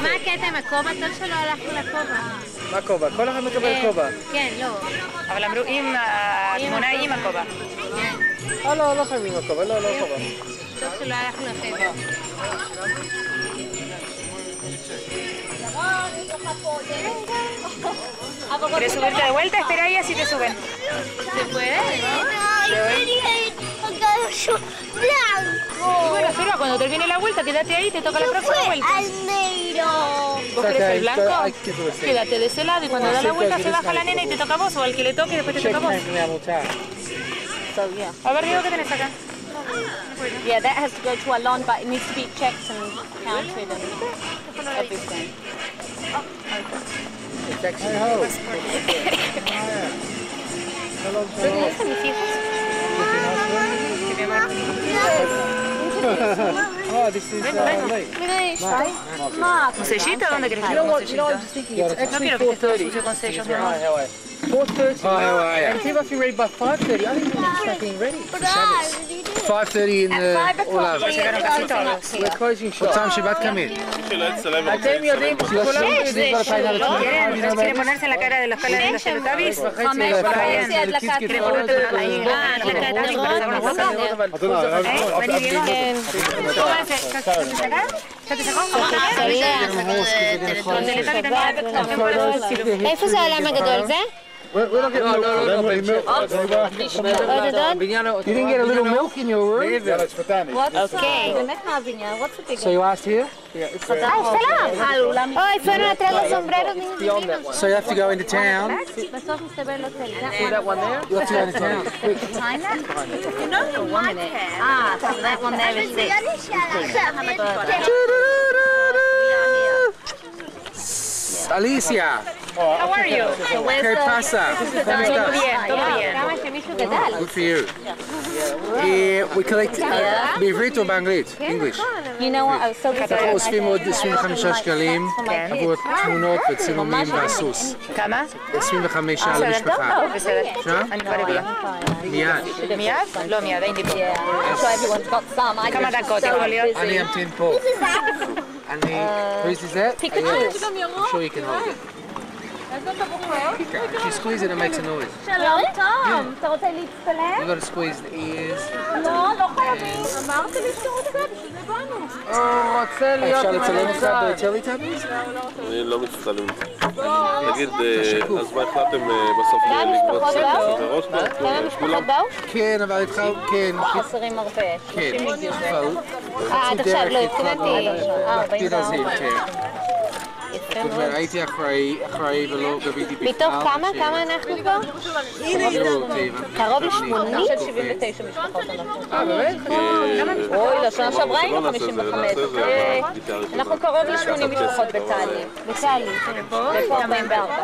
מה הקטע עם הכובע? טוב שלא הלכנו לכובע. מה כובע? כל אחד מקבל כובע. כן, לא. אבל אמרו אם התמונה היא עם הכובע. לא חייבים עם הכובע, לא כובע. טוב שלא הלכנו לחבר. ¿Quieres subirte de vuelta? Espera ahí así te suben. ¿Se puede? Bueno, espera, cuando termine la vuelta, quédate ahí, te toca la próxima vuelta. ¿Vos querés el blanco? Quédate de ese lado y cuando da la vuelta se baja la nena y te toca a vos, o al que le toque y después te toca a vos. A ver, Diego, ¿qué tenés acá? Yeah, that has to go to Alon, but it needs to be checked and counted and everything. ¿Tenés a mis hijos? Oh, this is Mark. ¿Un sellito? ¿Dónde querés que ponga un sellito? No quiero que estés todo sucio con sellos, mi amor. 4:30. And see if I can ready by 5:30. I didn't even start getting ready. 5:30 in the... We're closing shop. What time Shabbat come in? אתם יודעים, כולם יודעים כל הפעילה ¿Quieren ponerse en la cara de los colores de los Teletubbies? ¿Quieren ponerte en la Vení, Diego. Pónganse. ¿Ya te sacó? איפה זה העולם הגדול? זה? We're not getting milk. You didn't get a little milk in your room? אוקיי. So you asked here? אוי, fueron a traer los sombreros, niños divinos. So you have to go into town. בסוף מסתבר לא צריך. See that one there? You have to go into town. Quick. So that one there is it. Alicia, How are you? ¿qué pasa? ¿Cómo Todo estás? bien, todo bien. כמה שמישהו גדל. Good for you. We collect בעברית או באנגלית? English. You know what? I was so busy. אנחנו אוספים עוד 25 שקלים עבור תמונות וצילומים והסוס. כמה? 25 בסדר, למשפחה. טוב, בסדר. אפשר? אני כבר אביא. מיד. מיד? לא מיד, הייתי פה. So everyone's got some. I כמה just דקות יכול להיות? אני אמתין פה. אני... Whose is that? pick the choose. I'm sure you can hold it. If you squeeze it, it makes a noise. שלום, תום. אתה רוצה להצטלם? You gotta squeeze the ears. לא חייבים. אמרת לי שאתה רוצה, בשביל זה באנו. אפשר לצלם אותך בטלטאביס? אני לא מצטלם. תגיד, אז מה החלטתם בסוף לגבות חברות? כמה משפחות באו? כן, אבל איתך, כן. חסרים הרבה. כן. אבל... עד עכשיו לא התכוננתי. תקפיד על זה יותר. זאת אומרת, הייתי אחראי ולא גביתי בכלל. מתוך כמה אנחנו פה? קרוב ל-80? של 79 משפחות אנחנו. באמת? אוי, לשנה שעברה היינו 55. אנחנו קרוב ל-80 משפחות בטלי. בצהלי. ופה 44.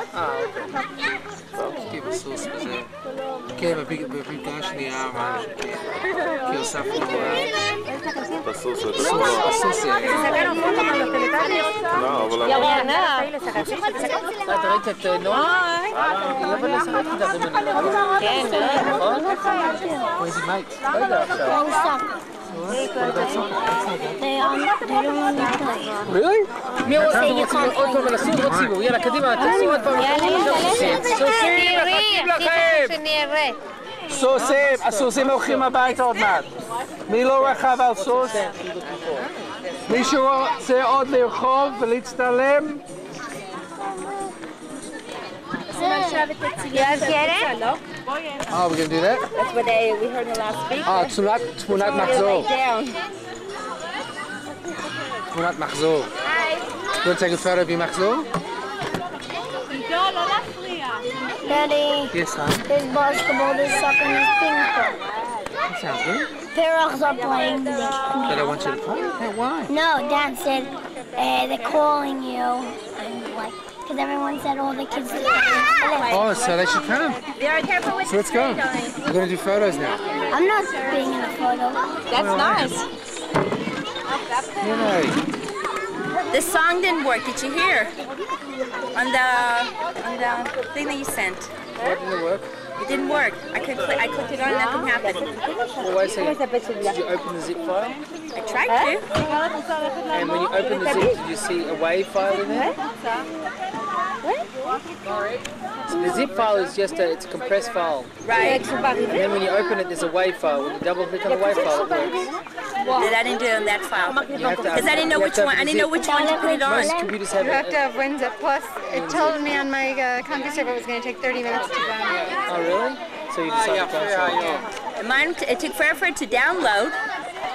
הייתי בסוס בזה. כן, בפלטה השנייה אמרנו שכן. כי הוספנו בסוס. הסוס. ¿Sacaron fotos con los Teletubbies? לא, אבל... ירנה. אתה ראית את נועה? היא לא באה לשחק איתה במנהל. כן, מאוד. Where's your mate? לא יודע עכשיו. Really? מי רוצים עוד פעם על הסוס? רוצים, יאללה, קדימה, תעשו עוד פעם. סוסים, מחכים לכם! שנראה. סוסים, הסוסים הולכים הביתה עוד מעט. מי לא רכב על סוס? מישהו רוצה עוד לרחוב ולהצטלם? יואב קרן? Oh, we're gonna do that? That's what we heard in the last speech. תמונת מחזור. תמונת מחזור. You want to take a photo of your מחזור? Daddy, Yes, son. there's basketball, there's soccer, and there's ping pong. That sounds good. Parents are playing. But I want you to play. Hey, why? No, Dad said they're calling you. And like, because everyone said all the kids are playing. Oh, so they should come. So let's go. We're going to do photos now. I'm not being in a photo. That's nice. Yay. The song didn't work. Did you hear? On the thing that you sent. What didn't work? It didn't work. I clicked it on and nothing happened. Well, wait a second. Did you open the zip file? I tried to. And when you open the zip, did you see a WAV file in there? So the zip file is just it's a compressed file. Right. And then when you open it, there's a WAV file. When you double click on the WAV file, it works. I didn't do it on that file. Because I didn't know which one. I didn't know which one to put it on. Most computers have You have to have WinZip Plus. It told me on my CompuServe it was going to take 30 minutes to download. Oh, really? So you decided to cancel it? And mine, it took forever for it to download.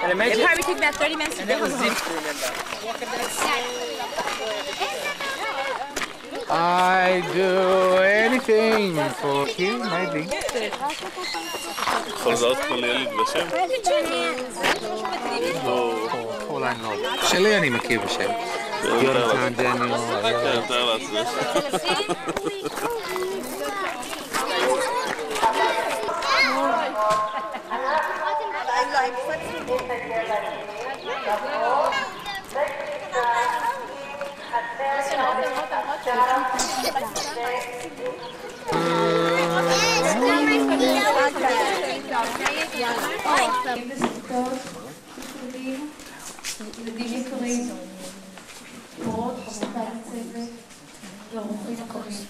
And It imagine, probably took about 30 minutes to and that was download. zipped, remember? I do anything for you, maybe. יכול לזהות כל ילד בשם? אולי לא. שלי אני מכיר בשם. יונתן, דניאל. כן, תאר לעצמך. ילדים יקרים, מורות, חברותיי לצוות ואורחים אחרים.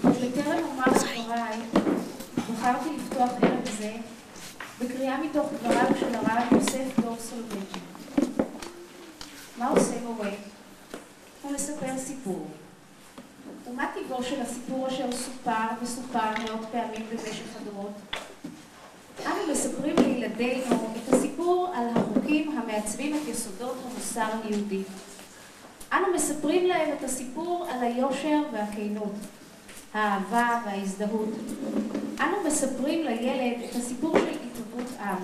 בטרם אומר את דבריי, בחרתי לפתוח ערב זה בקריאה מתוך דבריו של הרב יוסף דור סולובייצ'יק. מה עושה מורה? הוא מספר סיפור. ומה טיבו של הסיפור אשר סופר וסופר מאות פעמים במשך הדורות? אנו מספרים לילדינו את הסיפור על החוקים המעצבים את יסודות המוסר היהודי. אנו מספרים להם את הסיפור על היושר והכנות, האהבה וההזדהות. אנו מספרים לילד את הסיפור של התהוות עם,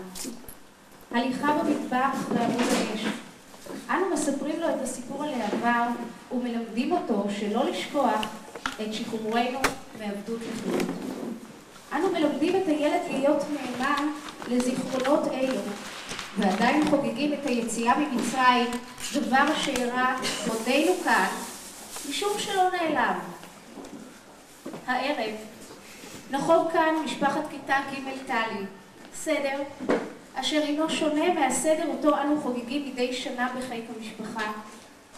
הליכה במטבח ועמוד האש. אנו מספרים לו את הסיפור על העבר ומלמדים אותו שלא לשכוח את שחרורנו מעבדות לחירות. אנו מלמדים את הילד להיות נאמן לזיכרונות אלו, ועדיין חוגגים את היציאה ממצרים, דבר שאירע עודנו כאן, משום שלא נעלם. הערב נחוג כאן משפחת כיתה ג' טלי, סדר אשר אינו שונה מהסדר אותו אנו חוגגים מדי שנה בחיק המשפחה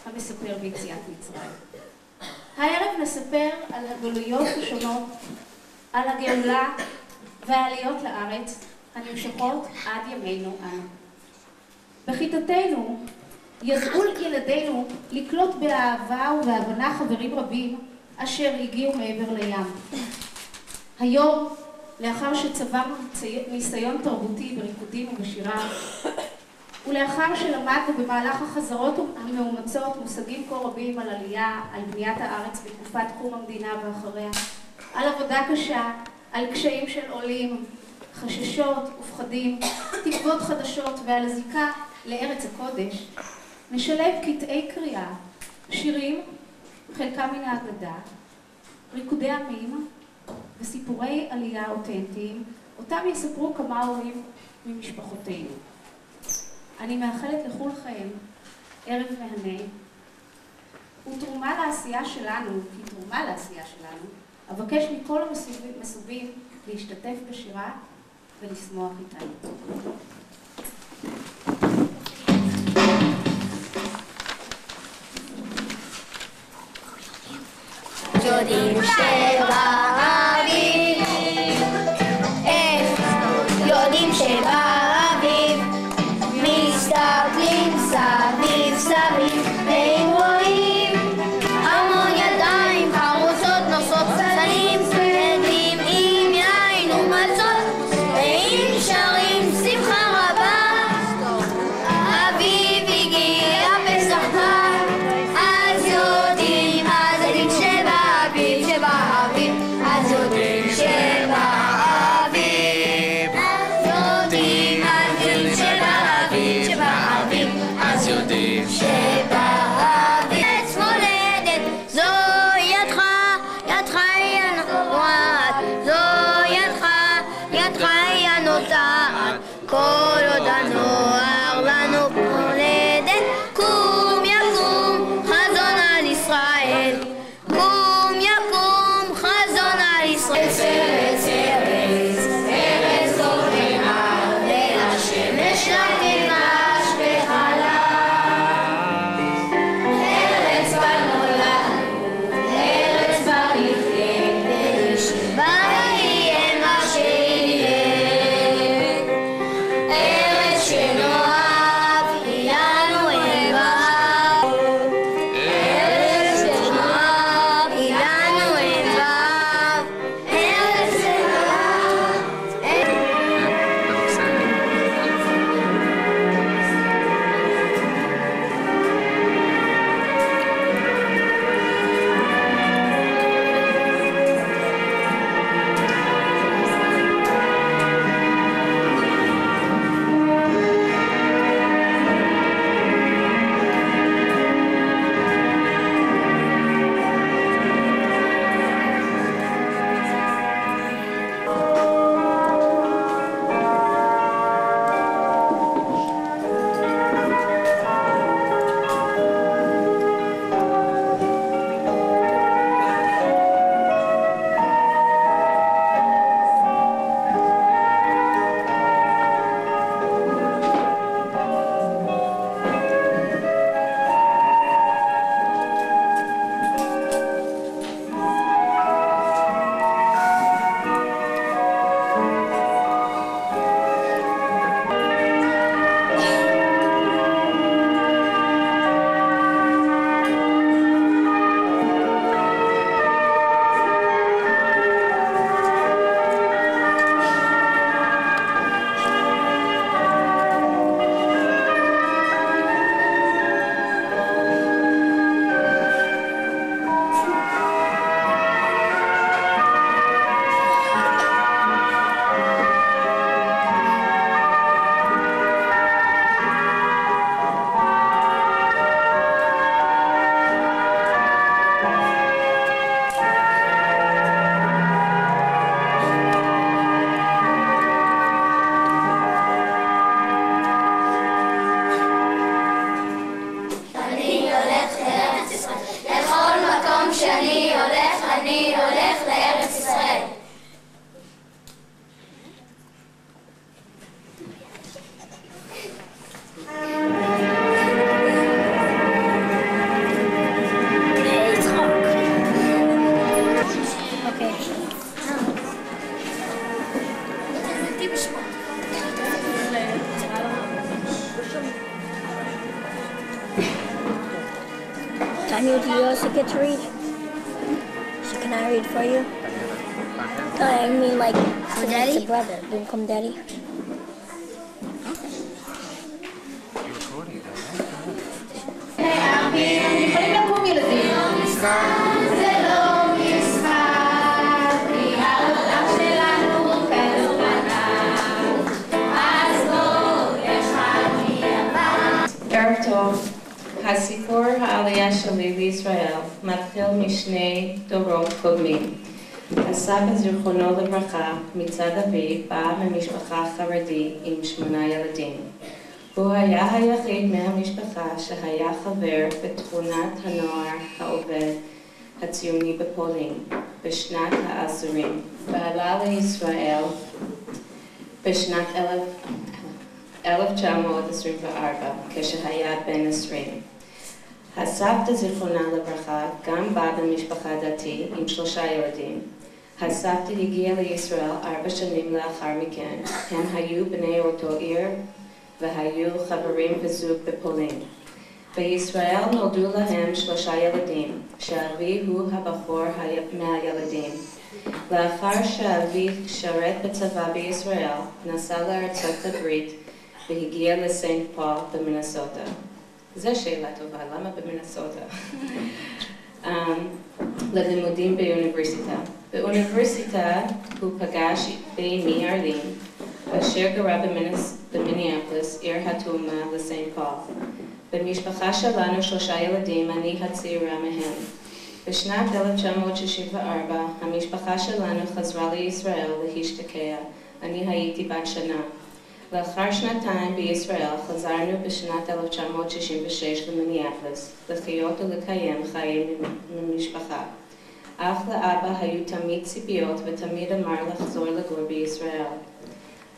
המספר ביציאת מצרים. הערב נספר על הגלויות השונות, על הגאולה והעליות לארץ הנמשכות עד ימינו אנו. בכיתתנו ידעו ילדינו לקלוט באהבה ובהבנה חברים רבים אשר הגיעו מעבר לים. היום, לאחר שצברנו ניסיון תרבותי בריקודים ובשירה, ולאחר שלמדנו במהלך החזרות המאומצות מושגים כה רבים על עלייה, על בניית הארץ בתקופת קום המדינה ואחריה, על עבודה קשה, על קשיים של עולים, חששות ופחדים, תקוות חדשות ועל הזיקה לארץ הקודש, נשלב קטעי קריאה, שירים, חלקם מן האגדה, ריקודי עמים וסיפורי עלייה אותנטיים, אותם יספרו כמה הורים ממשפחותינו. אני מאחלת לכולכם ערב מהנה, ותרומה לעשייה שלנו, כי תרומה לעשייה שלנו, אבקש מכל המסובים להשתתף בשירה ולשמוח איתנו. יודעים שבאביב, איך יודעים שבאביב, מסתכלים סביב סביב והם רואים המון ידיים חרוצות נושאות סלים כבדים עם יין ומצות ועם שרים שמחה רבה. אביב הגיע פסח בא, אז יודעים שבאביב שאני הולך לארץ ישראל. Daniel, do you also get to read? So can I read for you? I mean, like, for Daddy? It's a brother. You can come, Daddy. ערב טוב. הסיפור העלייה שלי לישראל מתחיל משני דורות קודמים. הסבא זיכרונו לברכה מצד אבי בא ממשפחה חרדית עם 8 ילדים. הוא היה היחיד מהמשפחה שהיה חבר בתכונת הנוער העובד הציוני בפולין בשנת ה-10 ועלה לישראל בשנת 1924 כשהיה בן 20. הסבתא זיכרונה לברכה גם באה במשפחה דתית עם 3 ילדים. הסבתא הגיעה לישראל 4 שנים לאחר מכן. הם היו בני אותו עיר והיו חברים וזוג בפולין. בישראל נולדו להם 3 ילדים, שאבי הוא הבכור מהילדים. לאחר שאבי שרת בצבא בישראל, נסע לארצות הברית והגיע לסנט פול במינסוטה. זו שאלה טובה, למה במינסוטה? ללימודים באוניברסיטה. באוניברסיטה הוא פגש באמי ארלין, אשר גרה במיניאפוליס, עיר התאומה לסנט פול. במשפחה שלנו 3 ילדים, אני הצעירה מהם. בשנת 1964 המשפחה שלנו חזרה לישראל להשתקע. אני הייתי בת שנה. לאחר 2 שנתיים בישראל חזרנו בשנת 1966 למיניאפוליס, לחיות ולקיים חיים ממשפחה. אך לאבא היו תמיד ציפיות ותמיד אמר לחזור לגור בישראל.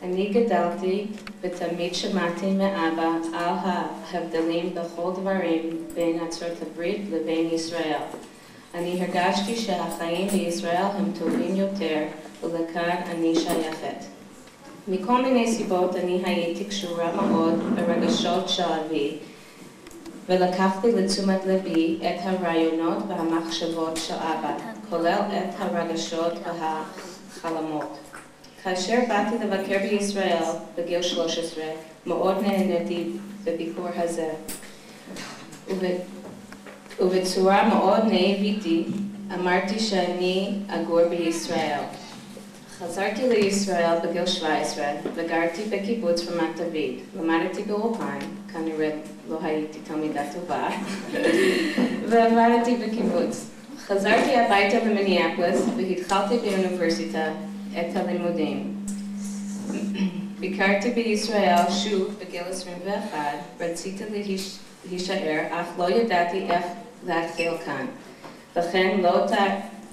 אני גדלתי ותמיד שמעתי מאבא על ההבדלים בכל דברים בין ארצות הברית לבין ישראל. אני הרגשתי שהחיים בישראל הם טובים יותר ולכאן אני שייכת. מכל מיני סיבות אני הייתי קשורה מאוד ברגשות של אבי ולקחתי לתשומת לבי את הרעיונות והמחשבות של אבא, כולל את הרגשות והחלומות. כאשר באתי לבקר בישראל בגיל 13, מאוד נהניתי בביקור הזה. ובצורה מאוד נאיבית אמרתי שאני אגור בישראל. חזרתי לישראל בגיל 17 וגרתי בקיבוץ רמת דוד. למדתי באולפן, כנראה לא הייתי תלמידה טובה, ועבדתי בקיבוץ. חזרתי הביתה למיניאפוליס והתחלתי באוניברסיטה את הלימודים. ביקרתי בישראל שוב בגיל 21, רציתי להישאר, אך לא ידעתי איך להתחיל כאן. לכן לא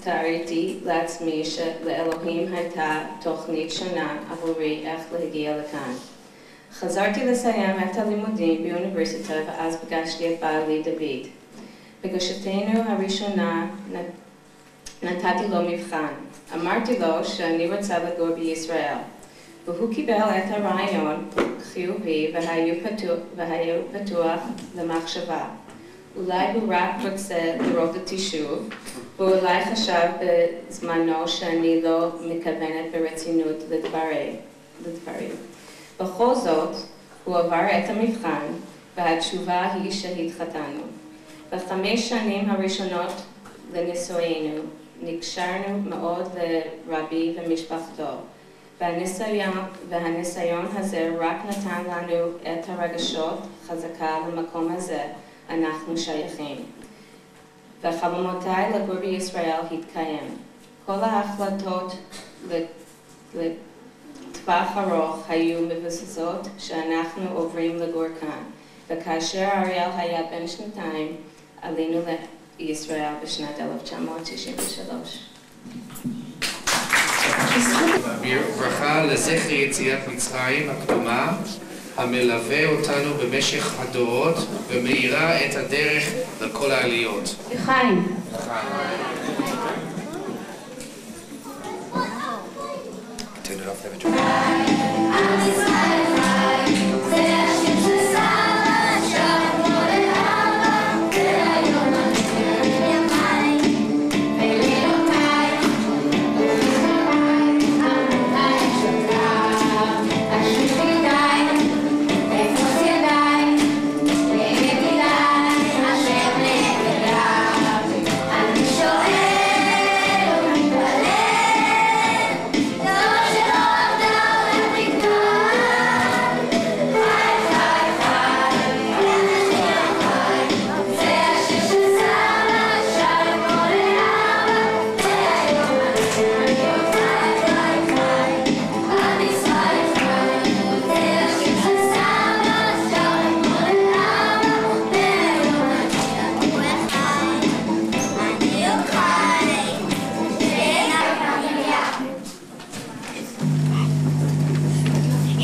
תיארתי לעצמי שלאלוהים הייתה תוכנית שונה עבורי איך להגיע לכאן. חזרתי לסיים את הלימודים באוניברסיטה ואז פגשתי את בעלי דוד. פגישתנו הראשונה נתתי לו מבחן. אמרתי לו שאני רוצה לגור בישראל, והוא קיבל את הרעיון חיובי והיה פתוח למחשבה. אולי הוא רק רוצה לראות אותי שוב, ואולי חשב בזמנו שאני לא מתכוונת ברצינות לדברים. בכל זאת, הוא עבר את המבחן, והתשובה היא שהתחתנו. ב5 שנים הראשונות לנישואינו, נקשרנו מאוד לרבי ומשפחתו, והניסיון הזה רק נתן לנו את הרגשות חזקה למקום הזה אנחנו שייכים. וחלומותיי לגור בישראל התקיים. כל ההחלטות לטווח ארוך היו מבוססות שאנחנו עוברים לגור כאן, וכאשר אריאל היה בן 2, עלינו ישראל בשנת 1963. ברכה לזכר יציאת מצרים הקדומה, המלווה אותנו במשך הדורות ומאירה את הדרך לכל העליות. לחיים. Turn it off, have a drink.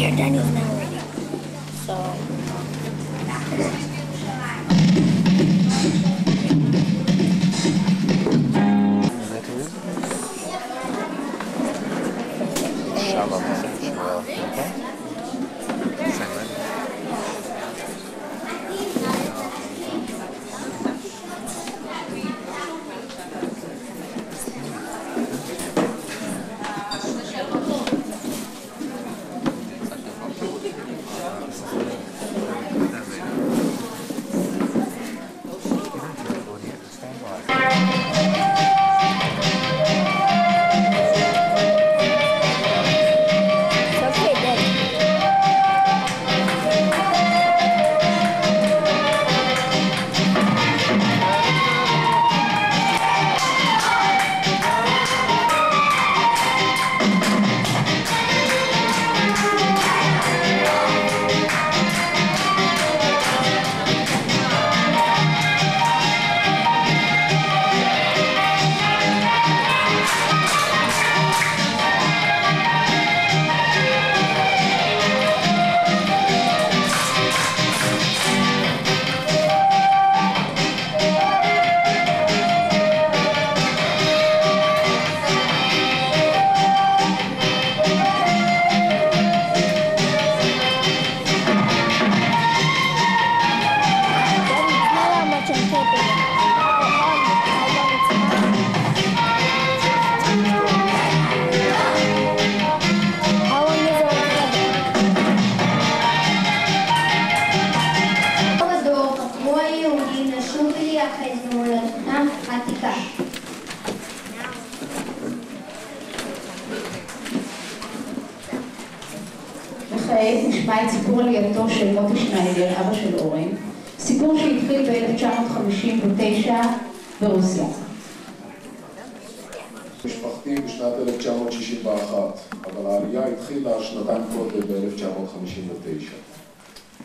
Here, Daniel's now ready. So. וכעת נשמע את סיפור עלייתו של מוטי שניידר, אבא של אורן, סיפור שהתחיל ב-1959 ברוסיה. משפחתי בשנת 1961, אבל העלייה התחילה שנתיים קודם ב-1959.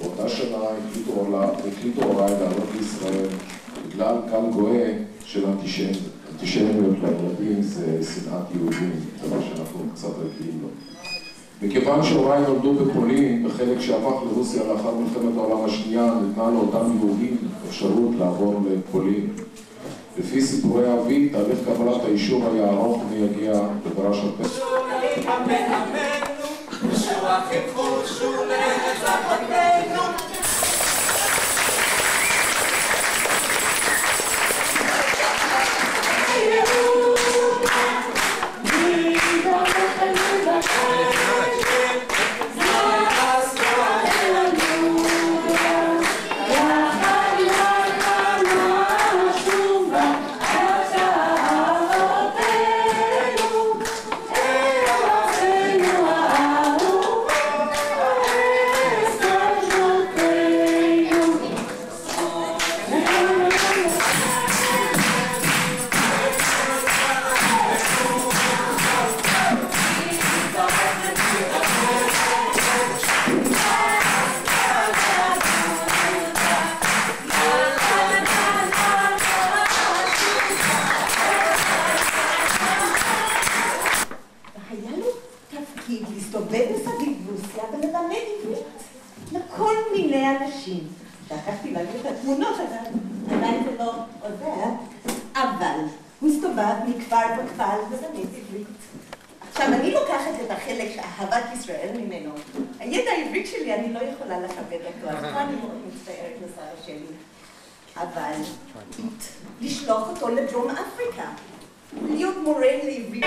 באותה שנה החליטו הוריי לעלות לישראל בגלל גל גואה של אנטישמיות לילדים, זה שנאת יהודים, דבר שאנחנו קצת רגילים לו. מכיוון שהוריי נולדו בפולין, בחלק שהפך לרוסיה לאחר מלחמת העולם השנייה, ניתנה לאותם יהודים אפשרות לעבור לפולין. לפי סיפורי אבי, תהליך קבלת האישור היה ארוך ומייגע ודרש הרבה. אנשים. לקחתי להגיד את התמונות, עדיין זה לא עוזר, אבל הוא הסתובב מכפר בכפר וזמית עברית. עכשיו, אני לוקחת את החלק אהבת ישראל ממנו. הידע העברית שלי, אני לא יכולה לכבד אותו, אז פה אני מאוד מצטערת לשר שלי. אבל לשלוח אותו לדרום אפריקה, להיות מורה לעברית.